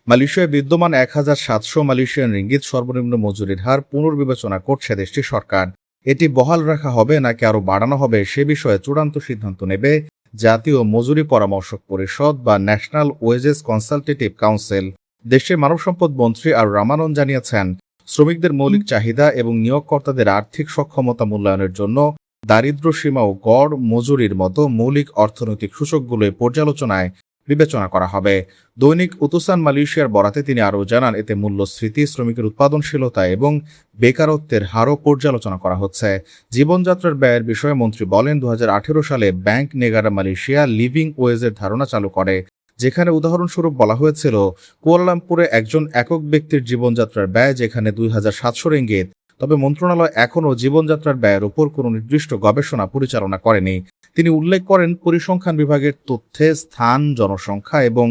মালয়েশিয়ায় বিদ্যমান 1,700 Malaysian ringgit সর্বনিম্ন মজুরির হার পুনর্বিবেচনা করছে দেশটির সরকার। এটি বহাল রাখা হবে নাকি আরও বাড়ানো হবে সে বিষয়ে চূড়ান্ত সিদ্ধান্ত নেবে জাতীয় মজুরি পরামর্শক পরিষদ বা ন্যাশনাল ওয়েজেস কনসালটেটিভ কাউন্সিল। দেশের মানব সম্পদ মন্ত্রী আর রামানন জানিয়েছেন, শ্রমিকদের মৌলিক চাহিদা এবং নিয়োগকর্তাদের আর্থিক সক্ষমতা মূল্যায়নের জন্য দারিদ্র্য সীমা ও গড় মজুরির মতো মৌলিক অর্থনৈতিক সূচকগুলো পর্যালোচনায় বিবেচনা করা হবে। দৈনিক উতুসান মালয়েশিয়ার বরাতে তিনি আরও জানান, এতে মূল্যস্ফীতি, শ্রমিকের উৎপাদনশীলতা এবং বেকারত্বের হারও পর্যালোচনা করা হচ্ছে। জীবনযাত্রার ব্যয়ের বিষয়ে মন্ত্রী বলেন, 2018 সালে ব্যাংক নেগারা মালয়েশিয়া লিভিং ওয়েজের ধারণা চালু করে, যেখানে উদাহরণস্বরূপ বলা হয়েছিল কুয়ালালামপুরে একজন একক ব্যক্তির জীবনযাত্রার ব্যয় যেখানে 2,700 রিঙ্গিত। তবে মন্ত্রণালয় এখনও জীবনযাত্রার ব্যয়ের উপর কোনো নির্দিষ্ট গবেষণা পরিচালনা করেনি। তিনি উল্লেখ করেন, পরিসংখ্যান বিভাগের তথ্যে স্থান, জনসংখ্যা এবং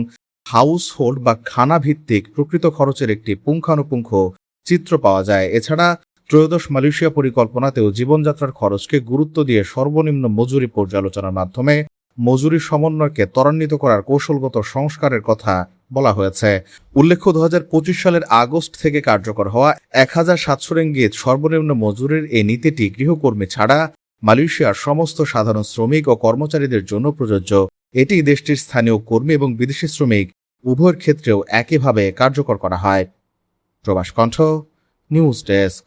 হাউসহোল্ড বা খানা ভিত্তিক প্রকৃত খরচের একটি পুঙ্খানুপুঙ্খ চিত্র পাওয়া যায়। এছাড়া ত্রয়োদশ মালয়েশিয়া পরিকল্পনাতেও জীবনযাত্রার খরচকে গুরুত্ব দিয়ে সর্বনিম্ন মজুরি পর্যালোচনার মাধ্যমে মজুরি সমন্বয়কে ত্বরান্বিত করার কৌশলগত সংস্কারের কথা বলা হয়েছে। উল্লেখ্য, 2025 সালের আগস্ট থেকে কার্যকর হওয়া 1,700 রিঙ্গিত সর্বনিম্ন মজুরির এই নীতিটি গৃহকর্মী ছাড়া মালয়েশিয়ার সমস্ত সাধারণ শ্রমিক ও কর্মচারীদের জন্য প্রযোজ্য। এটি দেশটির স্থানীয় কর্মী এবং বিদেশি শ্রমিক উভয়ের ক্ষেত্রেও একইভাবে কার্যকর করা হয়। প্রবাস কণ্ঠ, নিউজ ডেস্ক।